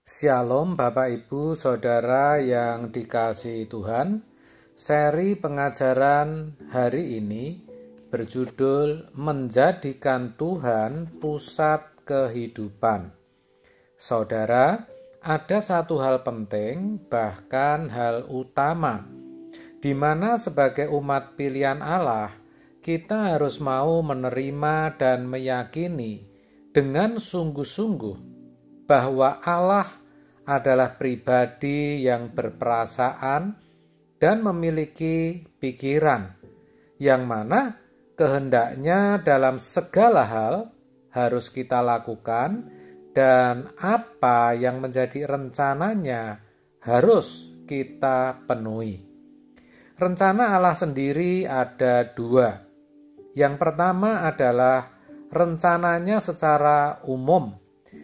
Shalom Bapak Ibu Saudara yang dikasihi Tuhan. Seri pengajaran hari ini berjudul Menjadikan Tuhan Pusat Kehidupan. Saudara, ada satu hal penting, bahkan hal utama, di mana sebagai umat pilihan Allah, kita harus mau menerima dan meyakini dengan sungguh-sungguh bahwa Allah adalah pribadi yang berperasaan dan memiliki pikiran, yang mana kehendaknya dalam segala hal harus kita lakukan, dan apa yang menjadi rencananya harus kita penuhi. Rencana Allah sendiri ada dua. Yang pertama adalah rencananya secara umum,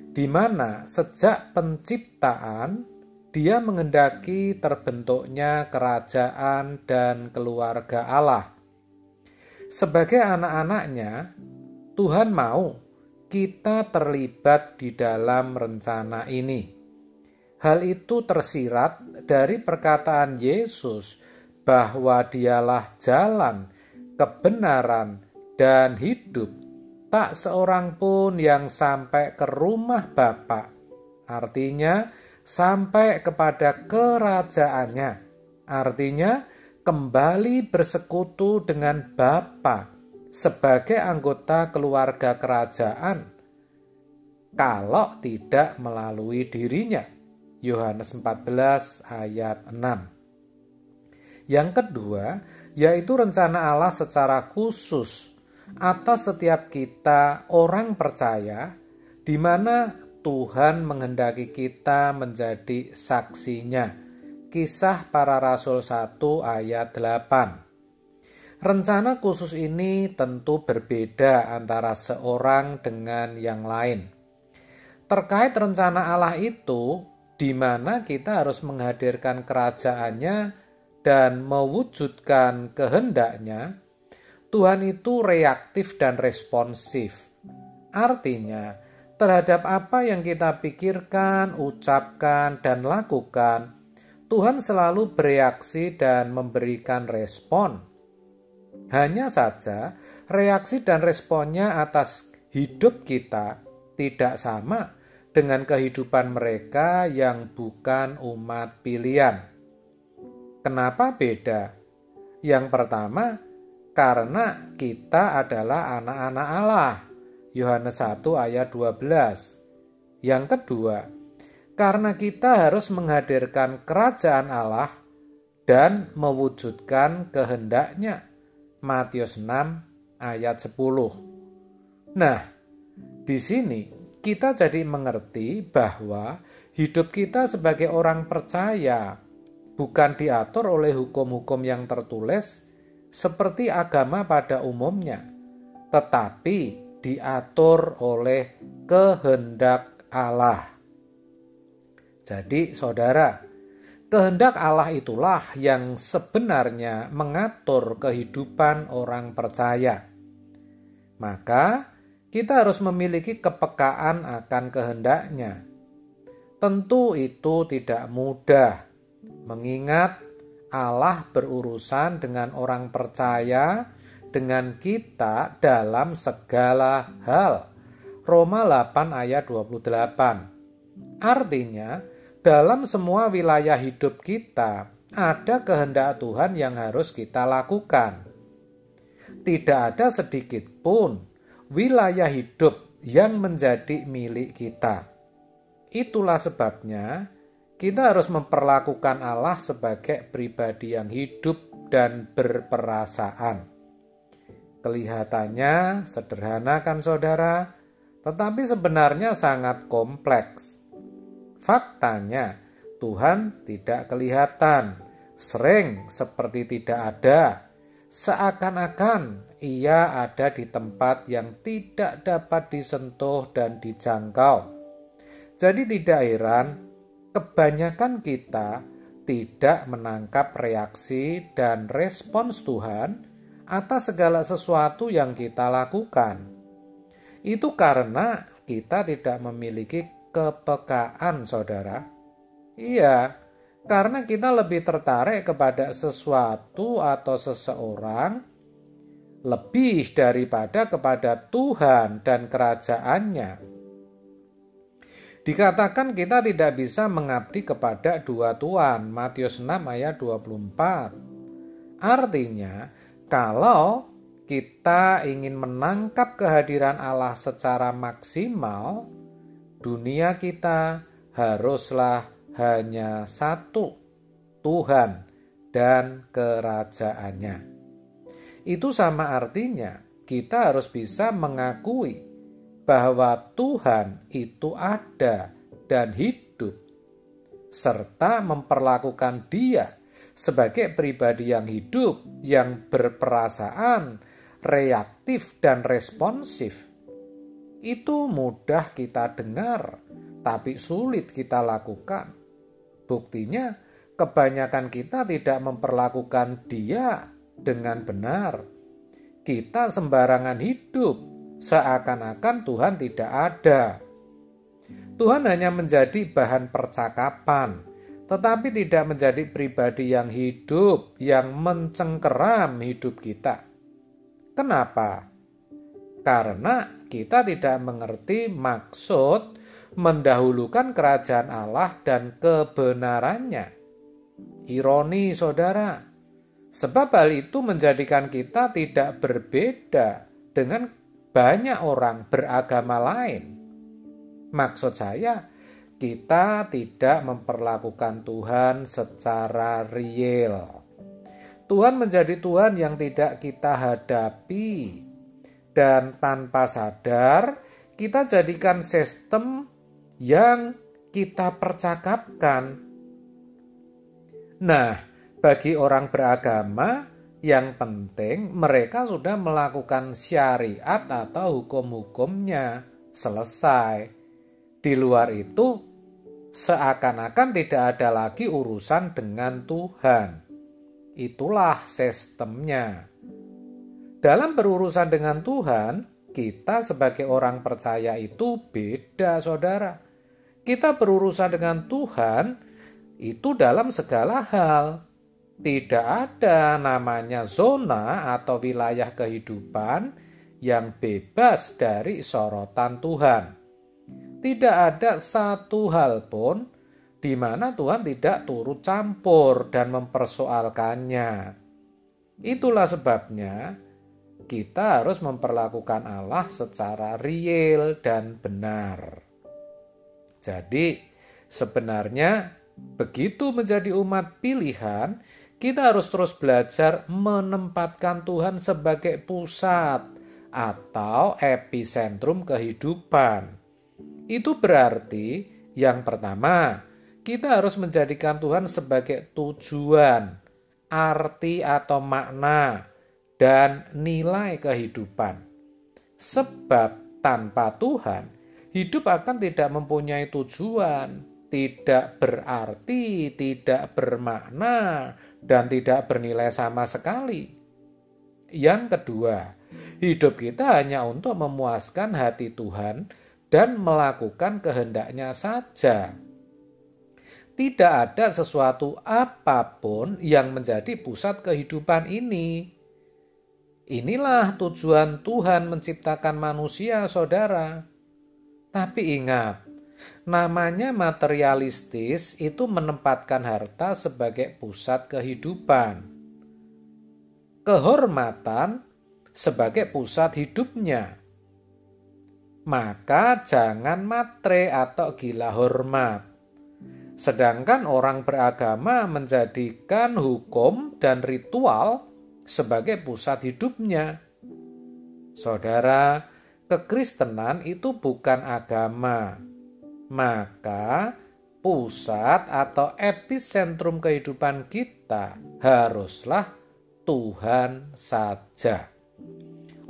di mana sejak penciptaan Dia menghendaki terbentuknya kerajaan dan keluarga Allah. Sebagai anak-anaknya, Tuhan mau kita terlibat di dalam rencana ini. Hal itu tersirat dari perkataan Yesus bahwa Dialah jalan, kebenaran, dan hidup. Tak seorang pun yang sampai ke rumah Bapa, artinya sampai kepada kerajaannya, artinya kembali bersekutu dengan Bapa sebagai anggota keluarga kerajaan, kalau tidak melalui dirinya. Yohanes 14 ayat 6. Yang kedua, yaitu rencana Allah secara khusus atas setiap kita orang percaya, di mana Tuhan menghendaki kita menjadi saksinya. Kisah Para Rasul 1 ayat 8. Rencana khusus ini tentu berbeda antara seorang dengan yang lain. Terkait rencana Allah itu, di mana kita harus menghadirkan kerajaannya dan mewujudkan kehendaknya, Tuhan itu reaktif dan responsif. Artinya, terhadap apa yang kita pikirkan, ucapkan, dan lakukan, Tuhan selalu bereaksi dan memberikan respon. Hanya saja, reaksi dan responnya atas hidup kita tidak sama dengan kehidupan mereka yang bukan umat pilihan. Kenapa beda? Yang pertama, karena kita adalah anak-anak Allah. Yohanes 1 ayat 12. Yang kedua, karena kita harus menghadirkan kerajaan Allah dan mewujudkan kehendaknya. Matius 6 ayat 10. Nah, di sini kita jadi mengerti bahwa hidup kita sebagai orang percaya bukan diatur oleh hukum-hukum yang tertulis seperti agama pada umumnya, tetapi diatur oleh kehendak Allah. Jadi saudara, kehendak Allah itulah yang sebenarnya mengatur kehidupan orang percaya. Maka kita harus memiliki kepekaan akan kehendaknya. Tentu itu tidak mudah, mengingat Allah berurusan dengan orang percaya, dengan kita dalam segala hal. Roma 8 ayat 28. Artinya, dalam semua wilayah hidup kita, ada kehendak Tuhan yang harus kita lakukan. Tidak ada sedikit pun wilayah hidup yang menjadi milik kita. Itulah sebabnya kita harus memperlakukan Allah sebagai pribadi yang hidup dan berperasaan. Kelihatannya sederhana kan saudara, tetapi sebenarnya sangat kompleks. Faktanya, Tuhan tidak kelihatan, sering seperti tidak ada, seakan-akan Ia ada di tempat yang tidak dapat disentuh dan dijangkau. Jadi tidak heran, kebanyakan kita tidak menangkap reaksi dan respons Tuhan atas segala sesuatu yang kita lakukan. Itu karena kita tidak memiliki kepekaan, saudara? Iya, karena kita lebih tertarik kepada sesuatu atau seseorang lebih daripada kepada Tuhan dan kerajaannya. Dikatakan kita tidak bisa mengabdi kepada dua tuan, Matius 6 ayat 24. Artinya, kalau kita ingin menangkap kehadiran Allah secara maksimal, dunia kita haruslah hanya satu, Tuhan dan kerajaannya. Itu sama artinya kita harus bisa mengakui bahwa Tuhan itu ada dan hidup, serta memperlakukan Dia sebagai pribadi yang hidup, yang berperasaan, reaktif, dan responsif. Itu mudah kita dengar, tapi sulit kita lakukan. Buktinya, kebanyakan kita tidak memperlakukan Dia dengan benar. Kita sembarangan hidup, seakan-akan Tuhan tidak ada. Tuhan hanya menjadi bahan percakapan, tetapi tidak menjadi pribadi yang hidup, yang mencengkeram hidup kita. Kenapa? Karena kita tidak mengerti maksud mendahulukan kerajaan Allah dan kebenarannya. Ironi, saudara. Sebab hal itu menjadikan kita tidak berbeda dengan banyak orang beragama lain. Maksud saya, kita tidak memperlakukan Tuhan secara real. Tuhan menjadi Tuhan yang tidak kita hadapi. Dan tanpa sadar, kita jadikan sistem yang kita percakapkan. Nah, bagi orang beragama, yang penting mereka sudah melakukan syariat atau hukum-hukumnya, selesai. Di luar itu, seakan-akan tidak ada lagi urusan dengan Tuhan. Itulah sistemnya. Dalam berurusan dengan Tuhan, kita sebagai orang percaya itu beda, saudara. Kita berurusan dengan Tuhan itu dalam segala hal. Tidak ada namanya zona atau wilayah kehidupan yang bebas dari sorotan Tuhan. Tidak ada satu hal pun di mana Tuhan tidak turut campur dan mempersoalkannya. Itulah sebabnya kita harus memperlakukan Allah secara real dan benar. Jadi sebenarnya begitu menjadi umat pilihan, kita harus terus belajar menempatkan Tuhan sebagai pusat atau epicentrum kehidupan. Itu berarti yang pertama, kita harus menjadikan Tuhan sebagai tujuan, arti atau makna, dan nilai kehidupan. Sebab tanpa Tuhan, hidup akan tidak mempunyai tujuan, tidak berarti, tidak bermakna, dan tidak bernilai sama sekali. Yang kedua, hidup kita hanya untuk memuaskan hati Tuhan dan melakukan kehendaknya saja. Tidak ada sesuatu apapun yang menjadi pusat kehidupan ini. Inilah tujuan Tuhan menciptakan manusia, saudara. Tapi ingat, namanya materialistis itu menempatkan harta sebagai pusat kehidupan. Kehormatan sebagai pusat hidupnya. Maka jangan matre atau gila hormat. Sedangkan orang beragama menjadikan hukum dan ritual sebagai pusat hidupnya. Saudara, kekristenan itu bukan agama. Maka pusat atau epicentrum kehidupan kita haruslah Tuhan saja.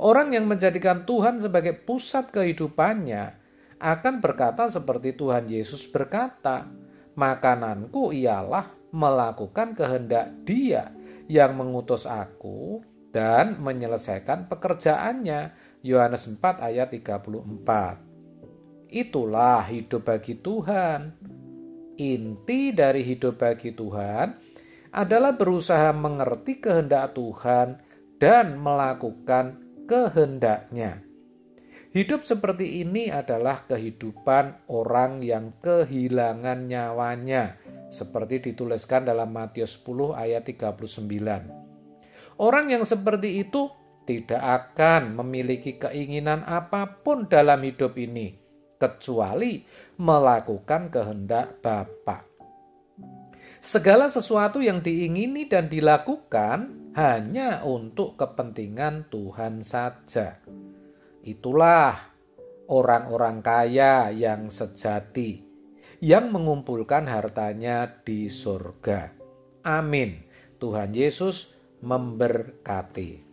Orang yang menjadikan Tuhan sebagai pusat kehidupannya akan berkata seperti Tuhan Yesus berkata, "Makananku ialah melakukan kehendak Dia yang mengutus aku dan menyelesaikan pekerjaannya." Yohanes 4 ayat 34. Itulah hidup bagi Tuhan. Inti dari hidup bagi Tuhan adalah berusaha mengerti kehendak Tuhan dan melakukan kehendaknya. Hidup seperti ini adalah kehidupan orang yang kehilangan nyawanya, seperti dituliskan dalam Matius 10 ayat 39. Orang yang seperti itu tidak akan memiliki keinginan apapun dalam hidup ini, kecuali melakukan kehendak Bapa. Segala sesuatu yang diingini dan dilakukan hanya untuk kepentingan Tuhan saja. Itulah orang-orang kaya yang sejati, yang mengumpulkan hartanya di surga. Amin. Tuhan Yesus memberkati.